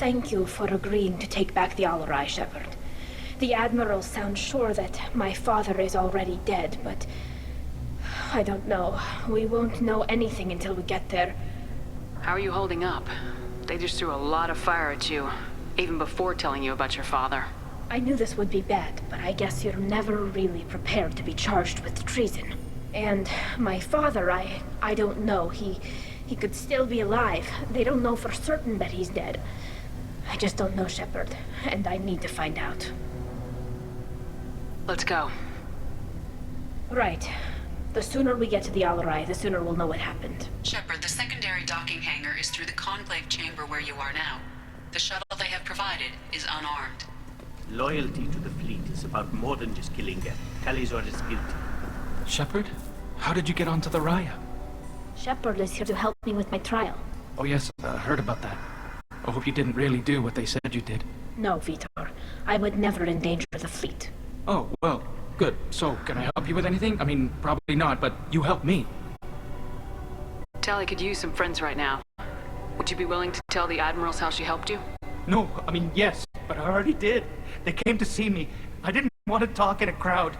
thank you for agreeing to take back the Alarai, Shepard. The Admiral sounds sure that my father is already dead, but... I don't know. We won't know anything until we get there. How are you holding up? They just threw a lot of fire at you, even before telling you about your father. I knew this would be bad, but I guess you're never really prepared to be charged with treason. And my father, I don't know. He could still be alive. They don't know for certain that he's dead. I just don't know, Shepard, and I need to find out. Let's go. Right. The sooner we get to the Alarai, the sooner we'll know what happened. Shepard, the secondary docking hangar is through the conclave chamber where you are now. The shuttle they have provided is unarmed. Loyalty to the fleet is about more than just killing Geth. Talizor is guilty. Shepard? How did you get onto the Raya? Shepard is here to help me with my trial. Oh yes, I heard about that. I hope you didn't really do what they said you did. No, Vitor. I would never endanger the fleet. Oh, well, good. So, can I help you with anything? I mean, probably not, but you helped me. Tali could use some friends right now. Would you be willing to tell the Admirals how she helped you? No, I mean, yes, but I already did. They came to see me. I didn't want to talk in a crowd.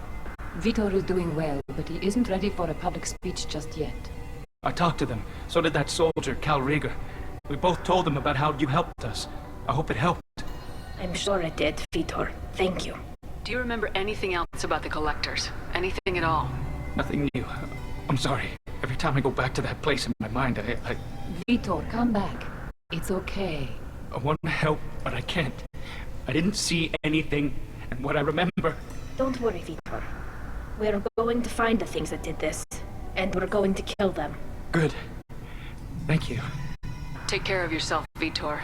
Vitor is doing well, but he isn't ready for a public speech just yet. I talked to them. So did that soldier, Cal Rieger. We both told them about how you helped us. I hope it helped. I'm sure it did, Vitor. Thank you. Do you remember anything else about the Collectors? Anything at all? Nothing new. I'm sorry. Every time I go back to that place in my mind, I Vitor, come back. It's okay. I want to help, but I can't. I didn't see anything, and what I remember... Don't worry, Vitor. We're going to find the things that did this, and we're going to kill them. Good. Thank you. Take care of yourself, Vitor.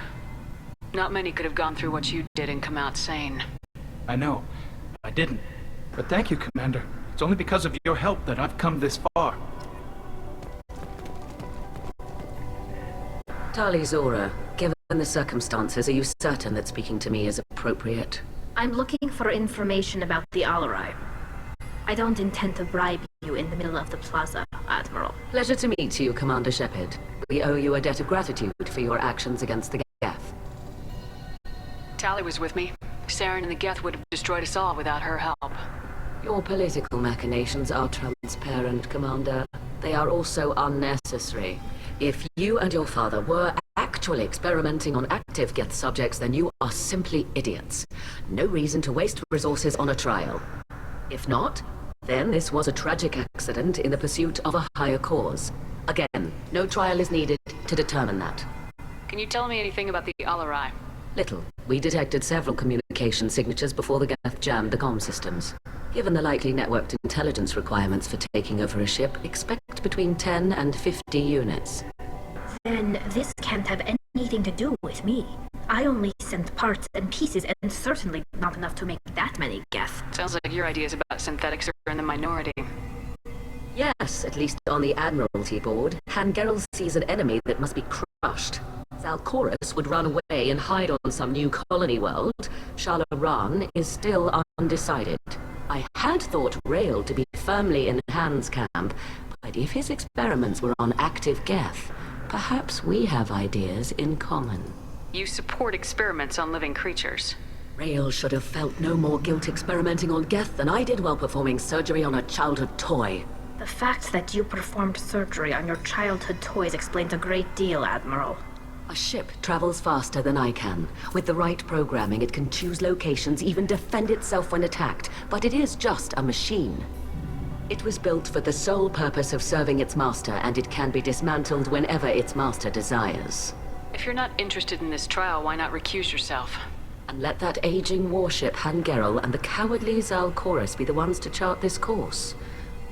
Not many could have gone through what you did and come out sane. I know. I didn't. But thank you, Commander. It's only because of your help that I've come this far. Tali Zora, given the circumstances, are you certain that speaking to me is appropriate? I'm looking for information about the Alarai. I don't intend to bribe you in the middle of the plaza, Admiral. Pleasure to meet you, Commander Shepard. We owe you a debt of gratitude for your actions against the Geth. Tali was with me. Saren and the Geth would have destroyed us all without her help. Your political machinations are transparent, Commander. They are also unnecessary. If you and your father were actually experimenting on active Geth subjects, then you are simply idiots. No reason to waste resources on a trial. If not, then this was a tragic accident in the pursuit of a higher cause. Again, no trial is needed to determine that. Can you tell me anything about the Alarai? Little. We detected several communication signatures before the Geth jammed the comm systems. Given the likely networked intelligence requirements for taking over a ship, expect between 10 and 50 units. Then this can't have anything to do with me. I only sent parts and pieces, and certainly not enough to make that many Geth. Sounds like your ideas about synthetics are in the minority. Yes, at least on the Admiralty board. Hangerel sees an enemy that must be crushed. Zalcorus would run away and hide on some new colony world. Shalaran is still undecided. I had thought Rail to be firmly in Han's camp, but if his experiments were on active Geth, perhaps we have ideas in common. You support experiments on living creatures. Rail should have felt no more guilt experimenting on Geth than I did while performing surgery on a childhood toy. The fact that you performed surgery on your childhood toys explains a great deal, Admiral. A ship travels faster than I can. With the right programming, it can choose locations, even defend itself when attacked. But it is just a machine. It was built for the sole purpose of serving its master, and it can be dismantled whenever its master desires. If you're not interested in this trial, why not recuse yourself? And let that aging warship Hangerel and the cowardly Zalcorus be the ones to chart this course?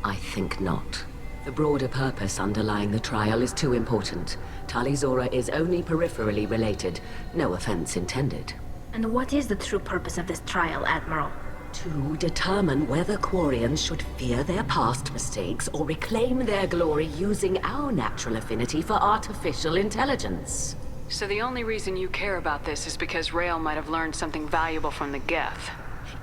I think not. The broader purpose underlying the trial is too important. Tali Zora is only peripherally related. No offense intended. And what is the true purpose of this trial, Admiral? To determine whether Quarians should fear their past mistakes or reclaim their glory using our natural affinity for artificial intelligence. So the only reason you care about this is because Rail might have learned something valuable from the Geth.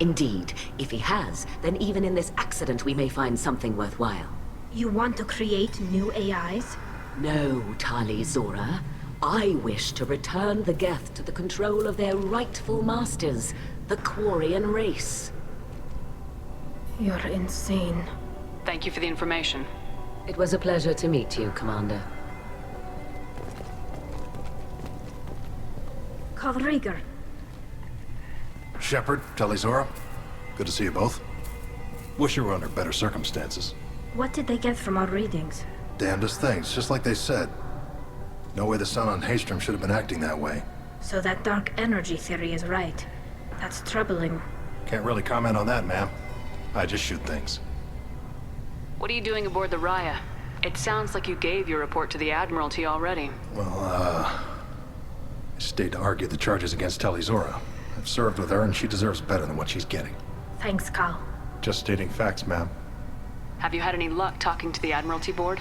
Indeed. If he has, then even in this accident we may find something worthwhile. You want to create new AIs? No, Tali Zora. I wish to return the Geth to the control of their rightful masters, the Quarian race. You're insane. Thank you for the information. It was a pleasure to meet you, Commander. Calriger. Shepard, Talizora, good to see you both. Wish you were under better circumstances. What did they get from our readings? Damnedest things, just like they said. No way the sun on Haystrom should have been acting that way. So that dark energy theory is right. That's troubling. Can't really comment on that, ma'am. I just shoot things. What are you doing aboard the Raya? It sounds like you gave your report to the Admiralty already. Well, I stayed to argue the charges against Talizora. I've served with her and she deserves better than what she's getting. Thanks, Cal. Just stating facts, ma'am. Have you had any luck talking to the Admiralty board?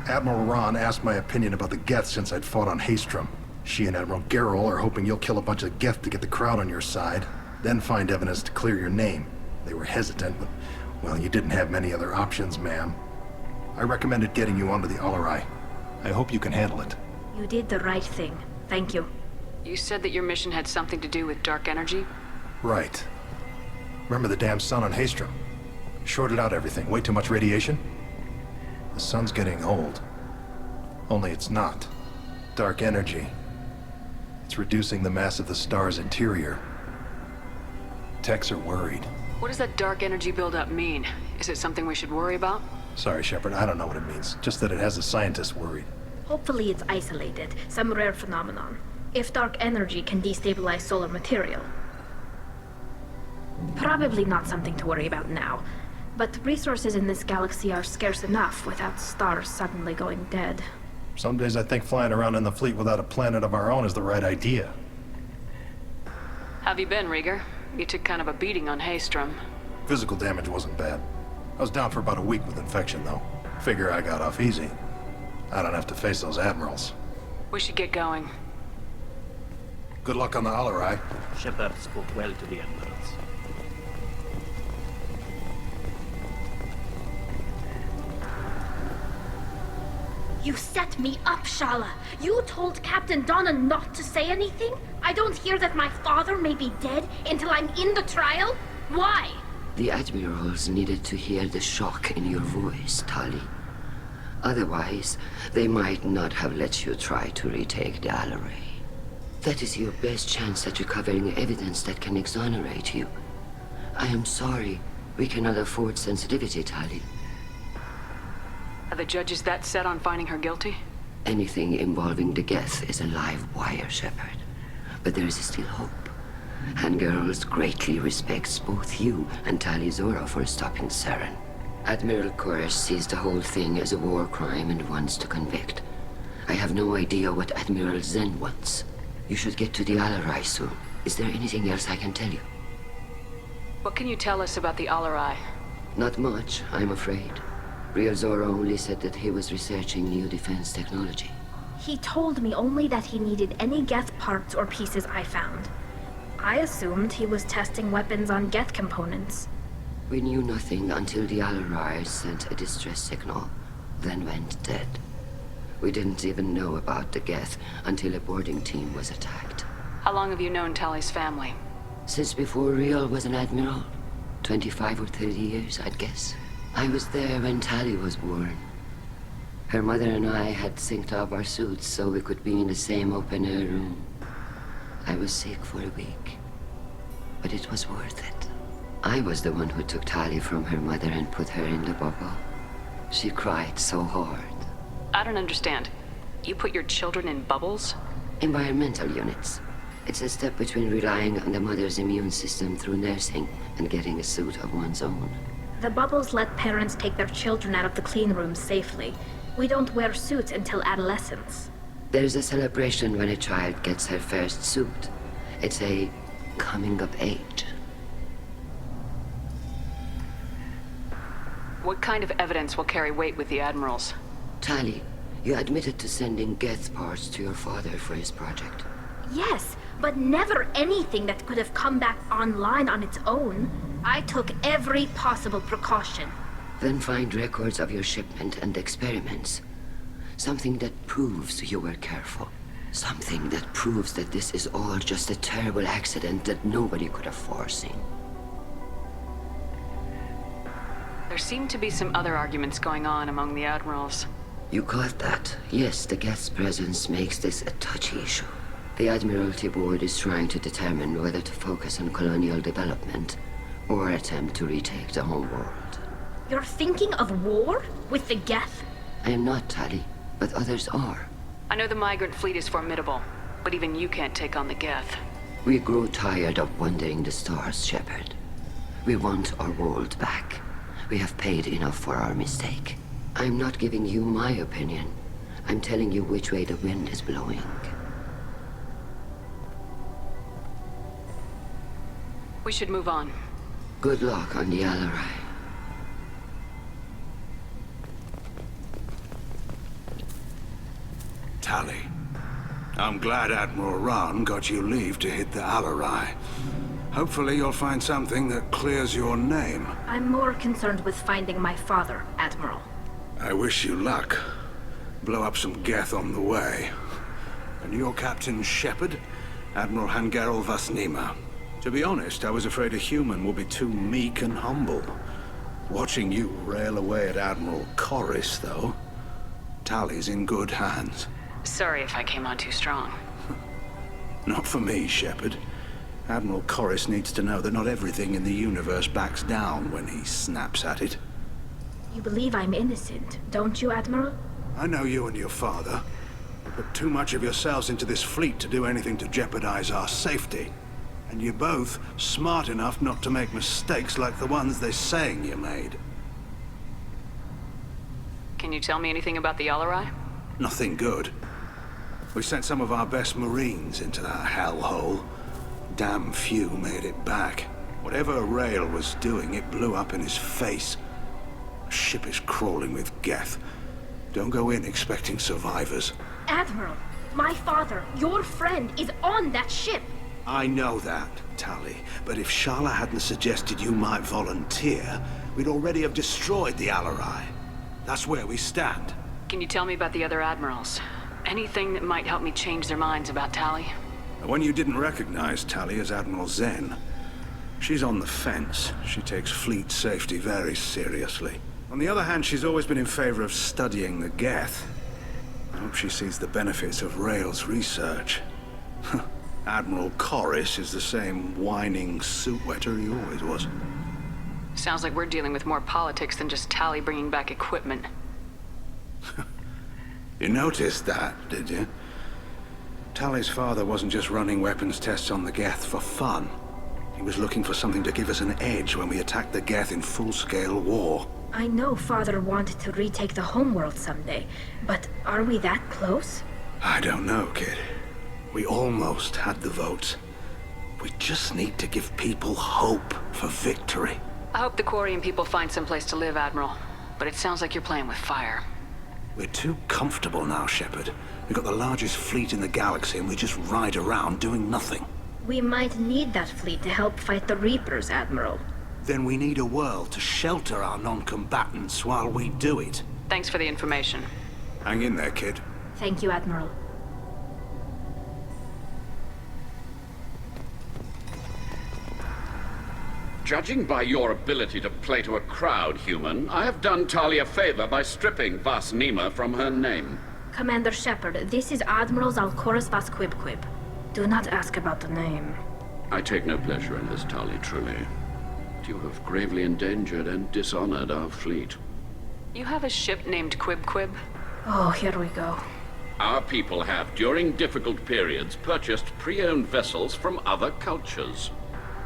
Admiral Ron asked my opinion about the Geth since I'd fought on Haystrom. She and Admiral Gerrel are hoping you'll kill a bunch of Geth to get the crowd on your side, then find evidence to clear your name. They were hesitant, but, well, you didn't have many other options, ma'am. I recommended getting you onto the Alarai. I hope you can handle it. You did the right thing. Thank you. You said that your mission had something to do with dark energy? Right. Remember the damn sun on Haystrom? Shorted out everything. Way too much radiation? The sun's getting old. Only it's not. Dark energy. It's reducing the mass of the star's interior. Techs are worried. What does that dark energy buildup mean? Is it something we should worry about? Sorry, Shepard, I don't know what it means. Just that it has the scientists worried. Hopefully it's isolated, some rare phenomenon. If dark energy can destabilize solar material. Probably not something to worry about now. But resources in this galaxy are scarce enough without stars suddenly going dead. Some days I think flying around in the fleet without a planet of our own is the right idea. Have you been, Rieger? You took kind of a beating on Haystrom. Physical damage wasn't bad. I was down for about a week with infection, though. Figure I got off easy. I don't have to face those admirals. We should get going. Good luck on the Alarai. Shepard spoke well to the Admirals. You set me up, Shala. You told Captain Donna not to say anything? I don't hear that my father may be dead until I'm in the trial? Why? The admirals needed to hear the shock in your voice, Tali. Otherwise, they might not have let you try to retake the Alarai. That is your best chance at recovering evidence that can exonerate you. I am sorry. We cannot afford sensitivity, Tali. Are the judges that set on finding her guilty? Anything involving the Geth is a live wire, Shepard. But there is still hope. And Girls greatly respects both you and Talizora for stopping Saren. Admiral Koresh sees the whole thing as a war crime and wants to convict. I have no idea what Admiral Zen wants. You should get to the Alarai soon. Is there anything else I can tell you? What can you tell us about the Alarai? Not much, I'm afraid. Ryozora only said that he was researching new defense technology. He told me only that he needed any Geth parts or pieces I found. I assumed he was testing weapons on Geth components. We knew nothing until the Alarai sent a distress signal, then went dead. We didn't even know about the Geth until a boarding team was attacked. How long have you known Tali's family? Since before Riel was an admiral. 25 or 30 years, I'd guess. I was there when Tali was born. Her mother and I had synced up our suits so we could be in the same open-air room. I was sick for a week, but it was worth it. I was the one who took Tali from her mother and put her in the bubble. She cried so hard. I don't understand. You put your children in bubbles? Environmental units. It's a step between relying on the mother's immune system through nursing and getting a suit of one's own. The bubbles let parents take their children out of the clean rooms safely. We don't wear suits until adolescence. There's a celebration when a child gets her first suit. It's a coming of age. What kind of evidence will carry weight with the admirals? Tali, you admitted to sending Geth parts to your father for his project. Yes, but never anything that could have come back online on its own. I took every possible precaution. Then find records of your shipment and experiments. Something that proves you were careful. Something that proves that this is all just a terrible accident that nobody could have foreseen. There seem to be some other arguments going on among the admirals. You caught that? Yes, the Geth's presence makes this a touchy issue. The Admiralty Board is trying to determine whether to focus on colonial development or attempt to retake the homeworld. You're thinking of war? With the Geth? I am not, Tali, but others are. I know the migrant fleet is formidable, but even you can't take on the Geth. We grow tired of wandering the stars, Shepard. We want our world back. We have paid enough for our mistake. I'm not giving you my opinion. I'm telling you which way the wind is blowing. We should move on. Good luck on the Alarai. Tali, I'm glad Admiral Rahn got you leave to hit the Alarai. Hopefully you'll find something that clears your name. I'm more concerned with finding my father, Admiral. I wish you luck. Blow up some Geth on the way. And your Captain Shepard, Admiral Hangerel Vasnima. To be honest, I was afraid a human would be too meek and humble. Watching you rail away at Admiral Corris, though, Tali's in good hands. Sorry if I came on too strong. Not for me, Shepard. Admiral Corris needs to know that not everything in the universe backs down when he snaps at it. You believe I'm innocent, don't you, Admiral? I know you and your father. Put too much of yourselves into this fleet to do anything to jeopardize our safety. And you're both smart enough not to make mistakes like the ones they're saying you made. Can you tell me anything about the Alarai? Nothing good. We sent some of our best Marines into that hellhole. Damn few made it back. Whatever Rail was doing, it blew up in his face. A ship is crawling with Geth. Don't go in expecting survivors. Admiral, my father, your friend, is on that ship. I know that, Tali, but if Shala hadn't suggested you might volunteer, we'd already have destroyed the Alarai. That's where we stand. Can you tell me about the other admirals? Anything that might help me change their minds about Tali? The one you didn't recognize, Tali, is Admiral Zen. She's on the fence. She takes fleet safety very seriously. On the other hand, she's always been in favor of studying the Geth. I hope she sees the benefits of Rail's research. Admiral Corris is the same whining suit-wetter he always was. Sounds like we're dealing with more politics than just Tali bringing back equipment. You noticed that, did you? Tali's father wasn't just running weapons tests on the Geth for fun. He was looking for something to give us an edge when we attacked the Geth in full-scale war. I know Father wanted to retake the homeworld someday, but are we that close? I don't know, kid. We almost had the votes. We just need to give people hope for victory. I hope the Quarian people find some place to live, Admiral. But it sounds like you're playing with fire. We're too comfortable now, Shepard. We've got the largest fleet in the galaxy and we just ride around doing nothing. We might need that fleet to help fight the Reapers, Admiral. Then we need a world to shelter our non-combatants while we do it. Thanks for the information. Hang in there, kid. Thank you, Admiral. Judging by your ability to play to a crowd, human, I have done Tali a favor by stripping Vasnima from her name. Commander Shepard, this is Admiral Zalkoris Vasquibquib. Do not ask about the name. I take no pleasure in this, Tali, truly. But you have gravely endangered and dishonored our fleet. You have a ship named Quib? Oh, here we go. Our people have, during difficult periods, purchased pre-owned vessels from other cultures.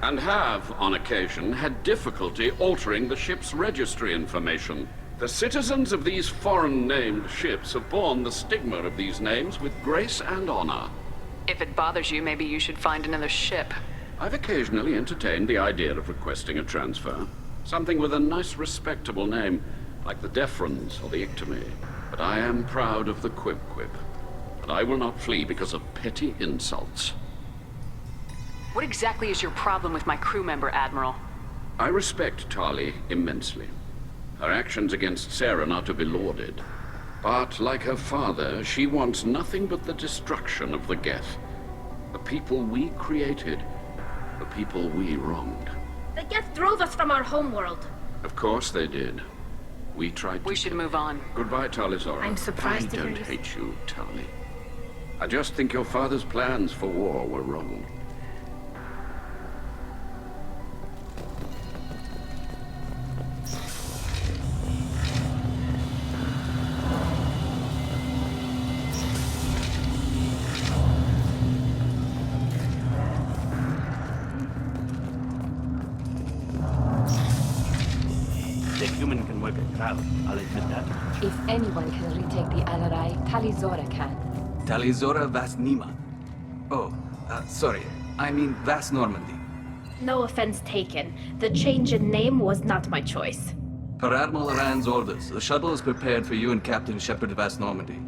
And have, on occasion, had difficulty altering the ship's registry information. The citizens of these foreign-named ships have borne the stigma of these names with grace and honor. If it bothers you, maybe you should find another ship. I've occasionally entertained the idea of requesting a transfer. Something with a nice, respectable name, like the Defrons or the Ictomy. But I am proud of the Quib. And I will not flee because of petty insults. What exactly is your problem with my crew member, Admiral? I respect Tali immensely. Her actions against Saren are to be lauded. But like her father, she wants nothing but the destruction of the Geth. The people we created, the people we wronged. The Geth drove us from our homeworld. Of course they did. We tried to... We should move on. Goodbye, Talizora. I'm surprised to I hear don't you- hate you, Tali. I just think your father's plans for war were wrong. The human can work a crowd, I'll admit that. If anyone can retake the Alarai, Talizora can. Talizora Vas Nima. Oh, sorry. I mean Vas Normandy. No offense taken. The change in name was not my choice. Per Admiral Rand's orders, the shuttle is prepared for you and Captain Shepard Vas Normandy.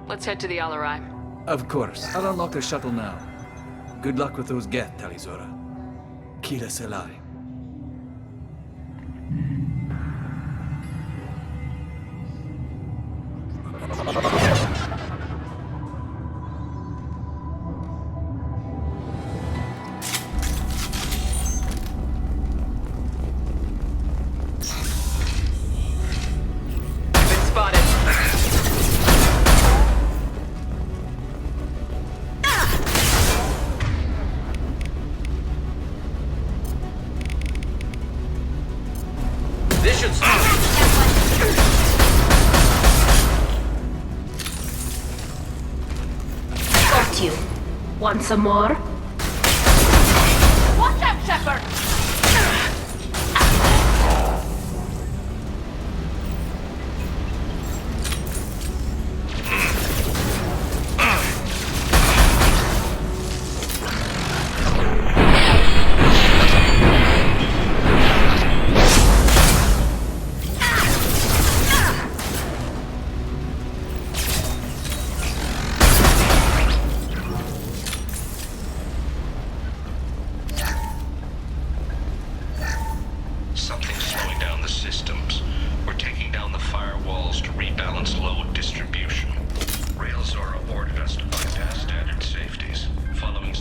Let's head to the Alarai. Of course. I'll unlock the shuttle now. Good luck with those Geth, Talizora. Kira Selai. Been spotted. This should stop. Got you. Want some more? Watch out, Shepard! Something's slowing down the systems. We're taking down the firewalls to rebalance load distribution. Railzora ordered us to bypass standard safeties. Following...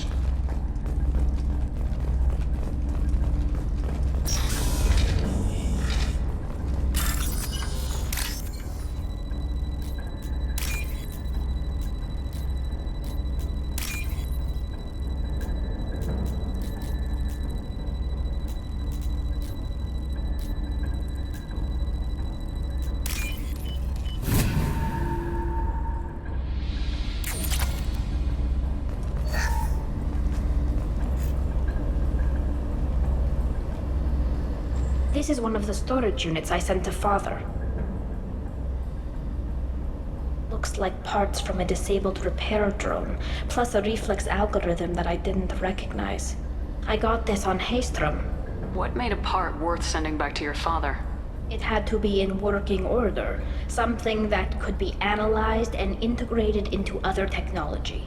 This is one of the storage units I sent to Father. Looks like parts from a disabled repair drone, plus a reflex algorithm that I didn't recognize. I got this on Haystrom. What made a part worth sending back to your father? It had to be in working order, something that could be analyzed and integrated into other technology.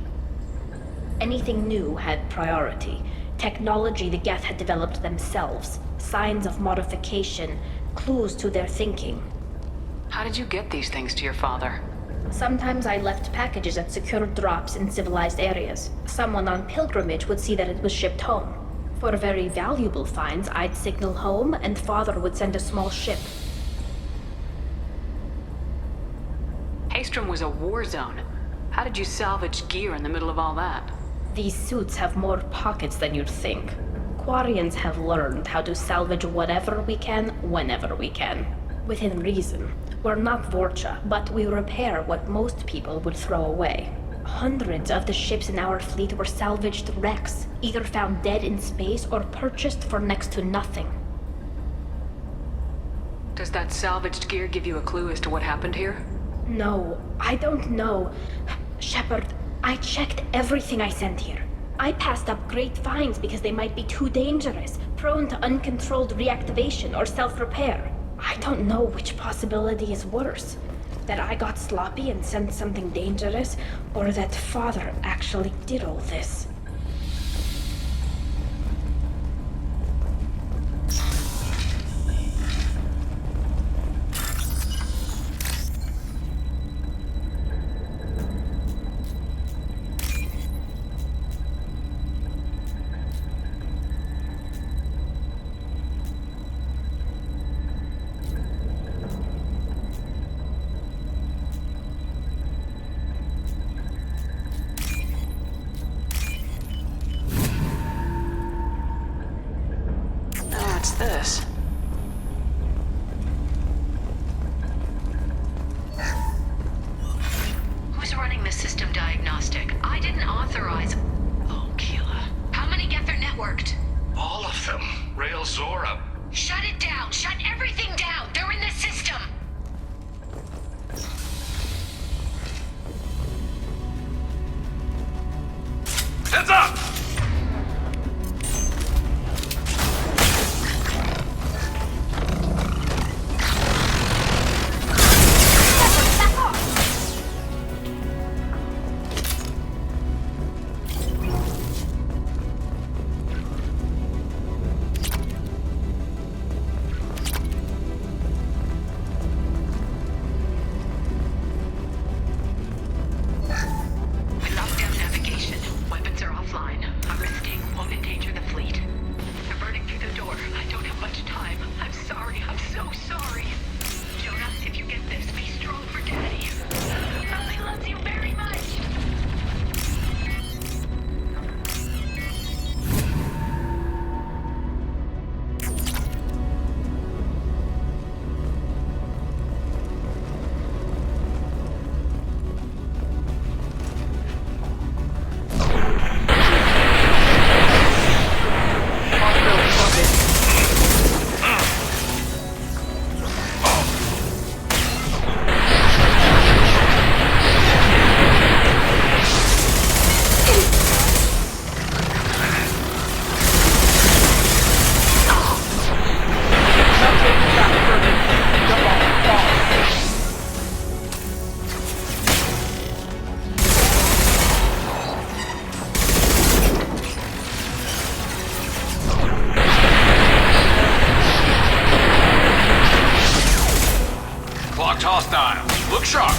Anything new had priority. Technology the Geth had developed themselves, signs of modification, clues to their thinking. How did you get these things to your father? Sometimes I left packages at secured drops in civilized areas. Someone on pilgrimage would see that it was shipped home. For very valuable finds, I'd signal home, and Father would send a small ship. Haystrom was a war zone. How did you salvage gear in the middle of all that? These suits have more pockets than you'd think. Quarians have learned how to salvage whatever we can, whenever we can. Within reason. We're not Vorcha, but we repair what most people would throw away. Hundreds of the ships in our fleet were salvaged wrecks, either found dead in space or purchased for next to nothing. Does that salvaged gear give you a clue as to what happened here? No, I don't know. Shepard, I checked everything I sent here. I passed up great finds because they might be too dangerous, prone to uncontrolled reactivation or self-repair. I don't know which possibility is worse. That I got sloppy and sent something dangerous, or that Father actually did all this. running the system diagnostic. I didn't authorize... Oh, Keela. How many Geth are networked? All of them. Rail Zora. Shut it down! Shut everything down! They're in the system! Heads up! Hostile. Look sharp.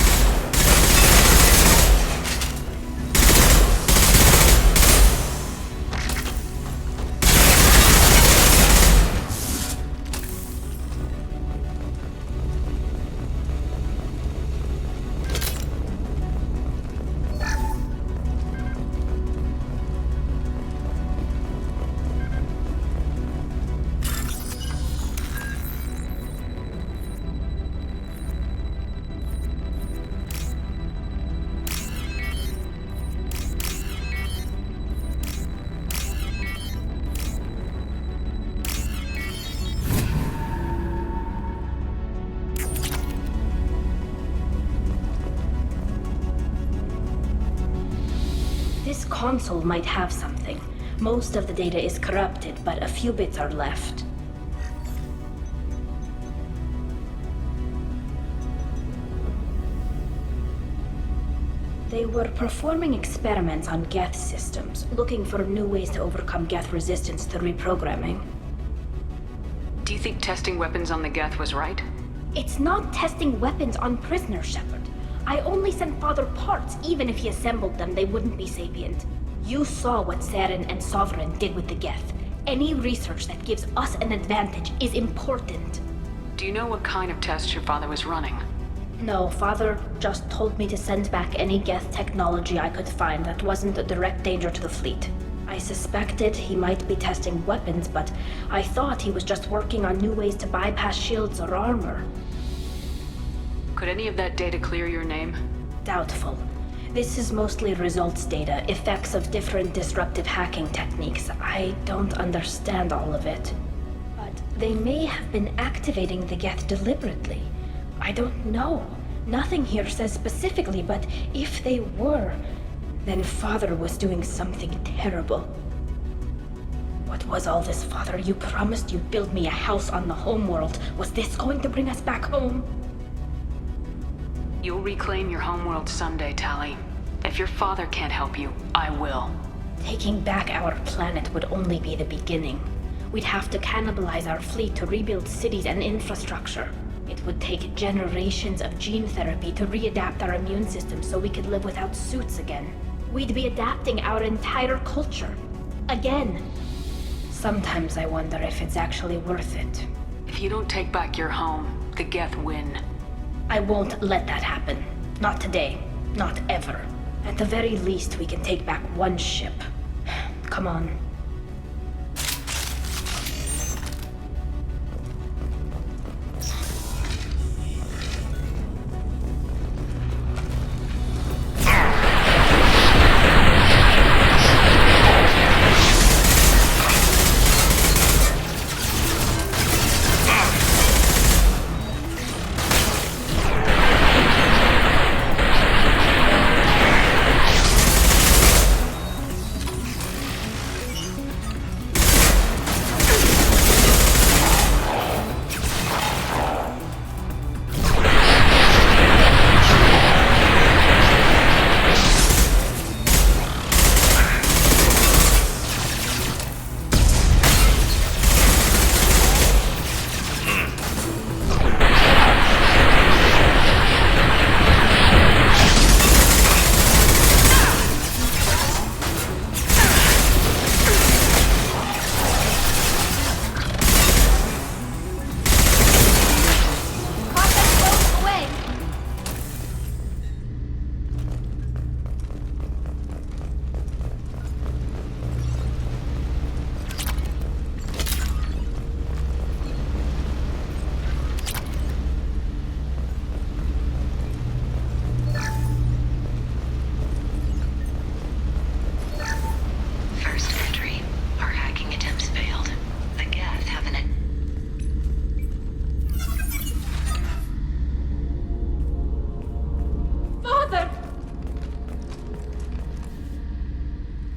This console might have something. Most of the data is corrupted, but a few bits are left. They were performing experiments on Geth systems, looking for new ways to overcome Geth resistance to reprogramming. Do you think testing weapons on the Geth was right? It's not testing weapons on prisoners, Shepard. I only sent Father parts. Even if he assembled them, they wouldn't be sapient. You saw what Saren and Sovereign did with the Geth. Any research that gives us an advantage is important. Do you know what kind of tests your father was running? No, Father just told me to send back any Geth technology I could find that wasn't a direct danger to the fleet. I suspected he might be testing weapons, but I thought he was just working on new ways to bypass shields or armor. Could any of that data clear your name? Doubtful. This is mostly results data, effects of different disruptive hacking techniques. I don't understand all of it. But they may have been activating the Geth deliberately. I don't know. Nothing here says specifically, but if they were, then Father was doing something terrible. What was all this, Father? You promised you'd build me a house on the homeworld. Was this going to bring us back home? You'll reclaim your homeworld someday, Tali. If your father can't help you, I will. Taking back our planet would only be the beginning. We'd have to cannibalize our fleet to rebuild cities and infrastructure. It would take generations of gene therapy to readapt our immune system so we could live without suits again. We'd be adapting our entire culture. Again. Sometimes I wonder if it's actually worth it. If you don't take back your home, the Geth win. I won't let that happen. Not today. Not ever. At the very least, we can take back one ship. Come on.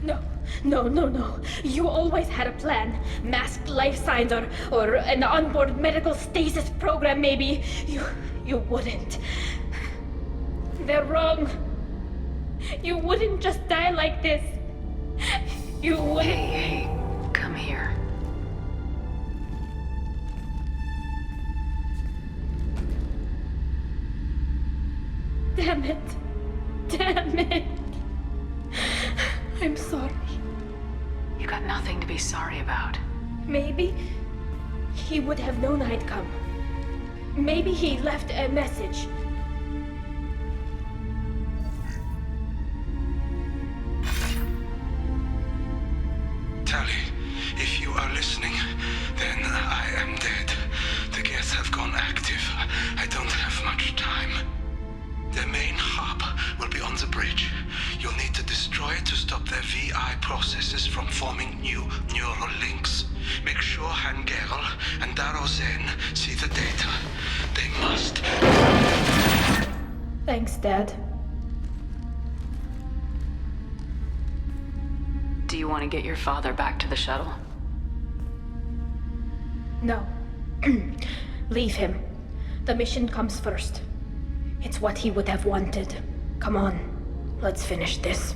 No. You always had a plan. Masked life signs or an onboard medical stasis program, maybe. You wouldn't. They're wrong. You wouldn't just die like this. You wouldn't. Hey, come here. Damn it. I'm sorry. You got nothing to be sorry about. Maybe he would have known I'd come. Maybe he left a message. Tali, if you are listening, then I am dead. The Geth have gone active. I don't have much time. The main hub will be on the bridge. You'll need to destroy it to stop their VI processes from forming new neural links. Make sure Hangerl and Daro Zen see the data. They must. Thanks, Dad. Do you want to get your father back to the shuttle? No. Leave him. The mission comes first. It's what he would have wanted. Come on, let's finish this.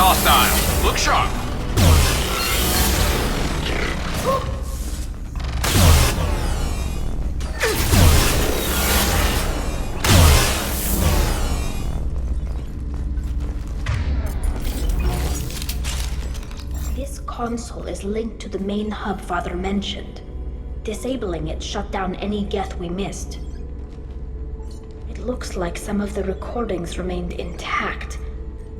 Hostile. Look sharp. This console is linked to the main hub Father mentioned. Disabling it shut down any Geth we missed. It looks like some of the recordings remained intact.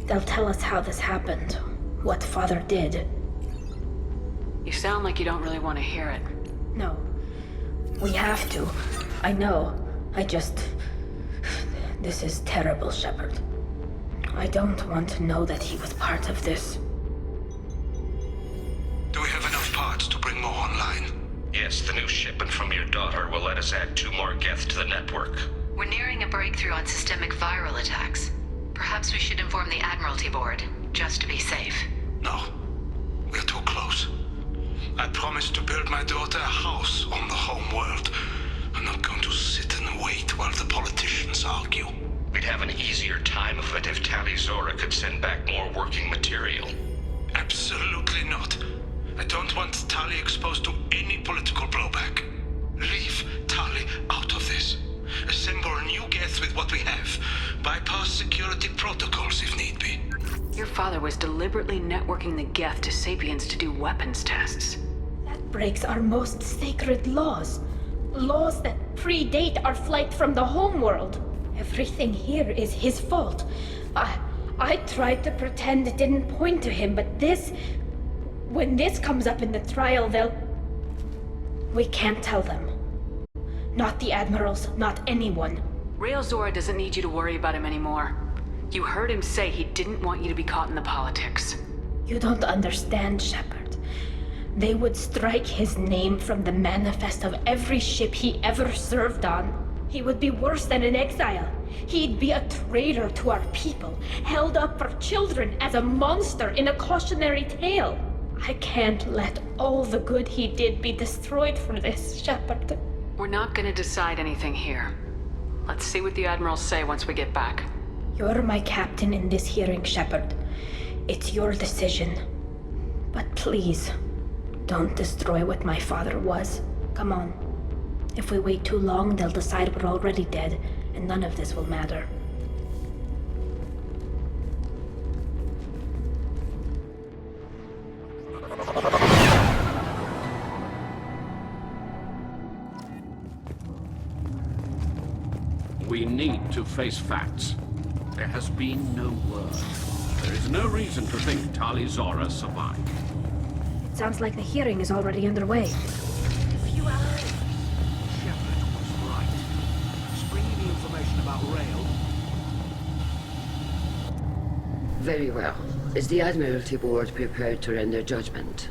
They'll tell us how this happened, what Father did. You sound like you don't really want to hear it. No. We have to. I know. This is terrible, Shepard. I don't want to know that he was part of this. Do we have enough parts to bring more online? Yes, the new shipment from your daughter will let us add 2 more Geth to the network. We're nearing a breakthrough on systemic viral attacks. Perhaps we should inform the Admiralty Board, just to be safe. No. We're too close. I promised to build my daughter a house on the home world. I'm not going to sit and wait while the politicians argue. We'd have an easier time of it if Tali Zora could send back more working material. Absolutely not. I don't want Tali exposed to any political blowback. Leave Tali out of this. Assemble new Geth with what we have. Bypass security protocols if need be. Your father was deliberately networking the Geth to Sapiens to do weapons tests. That breaks our most sacred laws. Laws that predate our flight from the homeworld. Everything here is his fault. I tried to pretend it didn't point to him, but this... When this comes up in the trial, they'll... We can't tell them. Not the admirals, not anyone. Rail Zora doesn't need you to worry about him anymore. You heard him say he didn't want you to be caught in the politics. You don't understand, Shepard. They would strike his name from the manifest of every ship he ever served on. He would be worse than an exile. He'd be a traitor to our people, held up for children as a monster in a cautionary tale. I can't let all the good he did be destroyed for this, Shepard. We're not gonna decide anything here. Let's see what the Admirals say once we get back. You're my captain in this hearing, Shepard. It's your decision. But please, don't destroy what my father was. Come on. If we wait too long, they'll decide we're already dead, and none of this will matter. We need to face facts. There has been no word. There is no reason to think Tali Zora survived. It sounds like the hearing is already underway. Shepard was right. Springy the information about Rail. Very well. Is the Admiralty Board prepared to render judgment?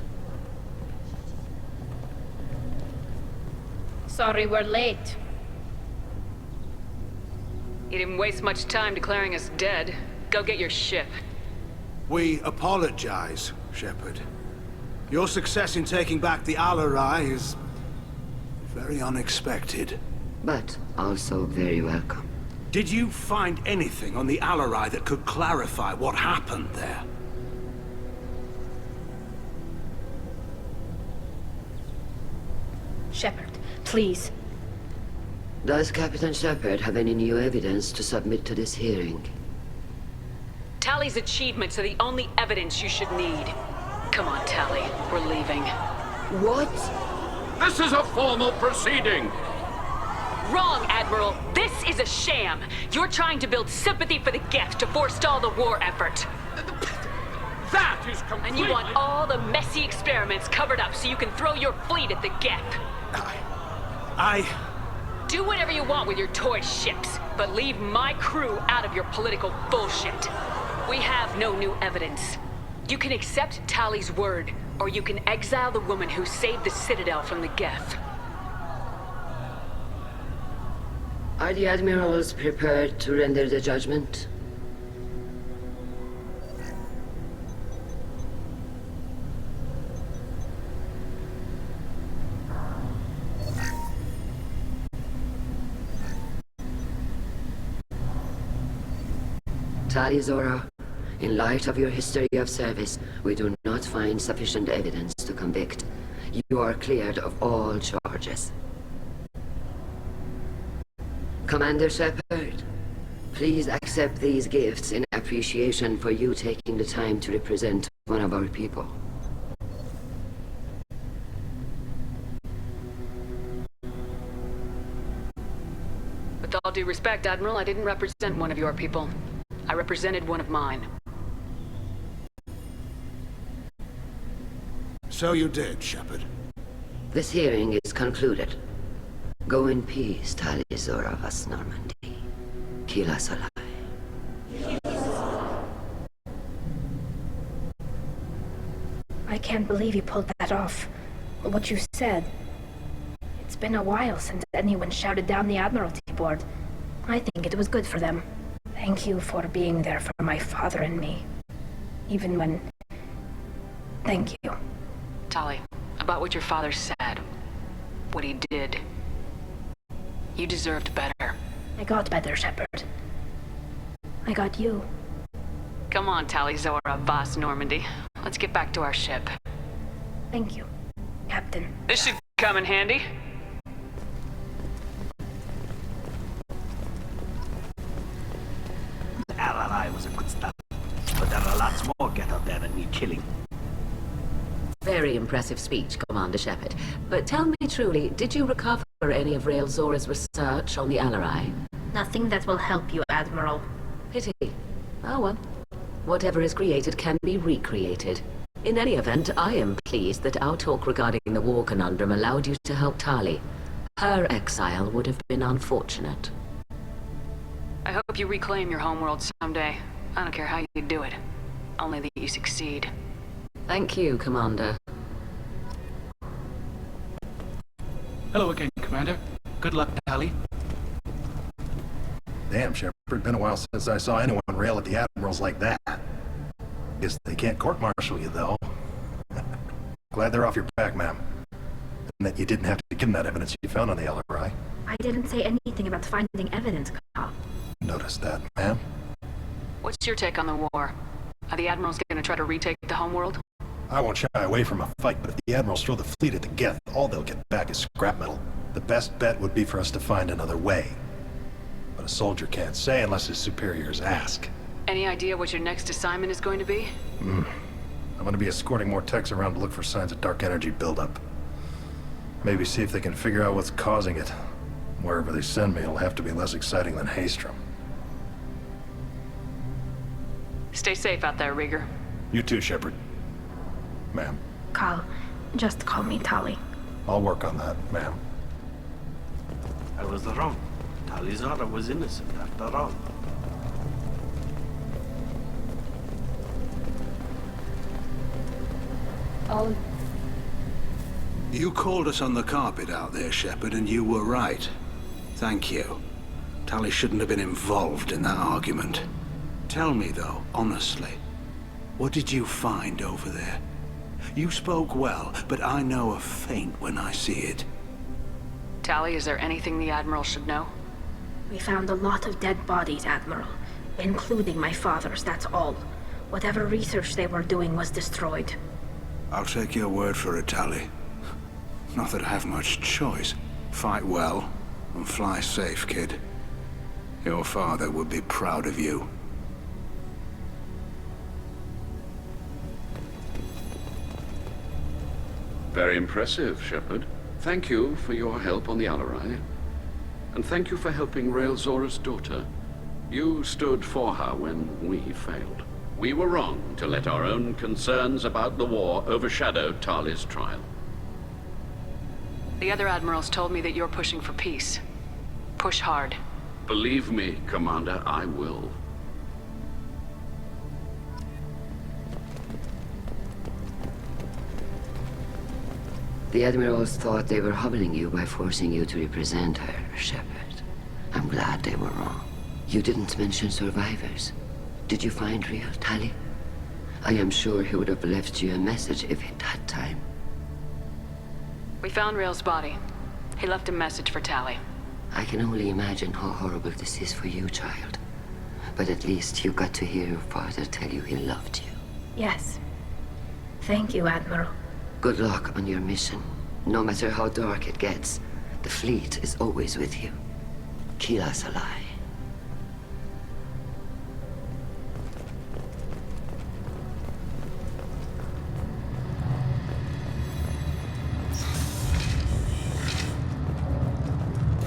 Sorry we're late. You didn't waste much time declaring us dead. Go get your ship. We apologize, Shepard. Your success in taking back the Alarai is very unexpected. But also very welcome. Did you find anything on the Alarai that could clarify what happened there? Shepard, please. Does Captain Shepard have any new evidence to submit to this hearing? Tali's achievements are the only evidence you should need. Come on, Tali. We're leaving. What? This is a formal proceeding! Wrong, Admiral. This is a sham. You're trying to build sympathy for the Geth to forestall the war effort. That is completely... And you want all the messy experiments covered up so you can throw your fleet at the Geth. Do whatever you want with your toy ships, but leave my crew out of your political bullshit. We have no new evidence. You can accept Tali's word, or you can exile the woman who saved the Citadel from the Geth. Are the Admirals prepared to render the judgment? Tali Zora, in light of your history of service, we do not find sufficient evidence to convict. You are cleared of all charges. Commander Shepard, please accept these gifts in appreciation for you taking the time to represent one of our people. With all due respect, Admiral, I didn't represent one of your people. I represented one of mine. So you did, Shepard. This hearing is concluded. Go in peace, Tali Zora vas Normandy. Kila Salai. I can't believe you pulled that off. What you said. It's been a while since anyone shouted down the Admiralty Board. I think it was good for them. Thank you for being there for my father and me. Even when... Thank you. Tali, about what your father said, what he did, you deserved better. I got better, Shepard. I got you. Come on, Tali Zora, Boss Normandy. Let's get back to our ship. Thank you, Captain. This should come in handy. Alarai was a good stuff, but there are lots more Geth out there that need killing. Very impressive speech, Commander Shepard. But tell me truly, did you recover any of Rael Zora's research on the Alarai? Nothing that will help you, Admiral. Pity. Oh well. Whatever is created can be recreated. In any event, I am pleased that our talk regarding the war conundrum allowed you to help Tali. Her exile would have been unfortunate. I hope you reclaim your homeworld someday. I don't care how you do it. Only that you succeed. Thank you, Commander. Hello again, Commander. Good luck, Tali. Damn, Shepard, been a while since I saw anyone rail at the admirals like that. Guess they can't court-martial you, though. Glad they're off your back, ma'am. And that you didn't have to give them that evidence you found on the LRI. I didn't say anything about finding evidence, Carl. Noticed that, ma'am. What's your take on the war? Are the admirals gonna try to retake the homeworld? I won't shy away from a fight, but if the admirals throw the fleet at the Geth, all they'll get back is scrap metal. The best bet would be for us to find another way. But a soldier can't say unless his superiors ask. Any idea what your next assignment is going to be? I'm gonna be escorting more techs around to look for signs of dark energy buildup. Maybe see if they can figure out what's causing it. Wherever they send me, it'll have to be less exciting than Haystrom. Stay safe out there, Rieger. You too, Shepard. Ma'am. Carl, just call me Tali. I'll work on that, ma'am. I was wrong. Talizara was innocent after all. I'll... You called us on the carpet out there, Shepard, and you were right. Thank you. Tali shouldn't have been involved in that argument. Tell me, though, honestly, what did you find over there? You spoke well, but I know a feint when I see it. Tali, is there anything the Admiral should know? We found a lot of dead bodies, Admiral. Including my father's, that's all. Whatever research they were doing was destroyed. I'll take your word for it, Tali. Not that I have much choice. Fight well, and fly safe, kid. Your father would be proud of you. Very impressive, Shepard. Thank you for your help on the LRI. And thank you for helping Rael Zora's daughter. You stood for her when we failed. We were wrong to let our own concerns about the war overshadow Tali's trial. The other admirals told me that you're pushing for peace. Push hard. Believe me, Commander, I will. The admirals thought they were humbling you by forcing you to represent her, Shepard. I'm glad they were wrong. You didn't mention survivors. Did you find real Tali? I am sure he would have left you a message if he'd had time. We found Rael's body. He left a message for Tali. I can only imagine how horrible this is for you, child. But at least you got to hear your father tell you he loved you. Yes. Thank you, Admiral. Good luck on your mission. No matter how dark it gets, the fleet is always with you. Kila Salai.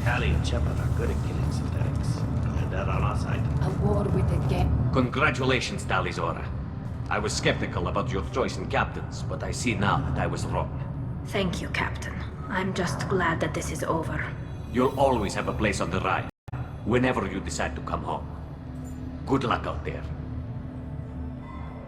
Tali and Shepard are good at killing synthetics. And they're on our side. A war with the Geth. Congratulations, Talizora. I was skeptical about your choice in captains, but I see now that I was wrong. Thank you, Captain. I'm just glad that this is over. You'll always have a place on the ride, whenever you decide to come home. Good luck out there.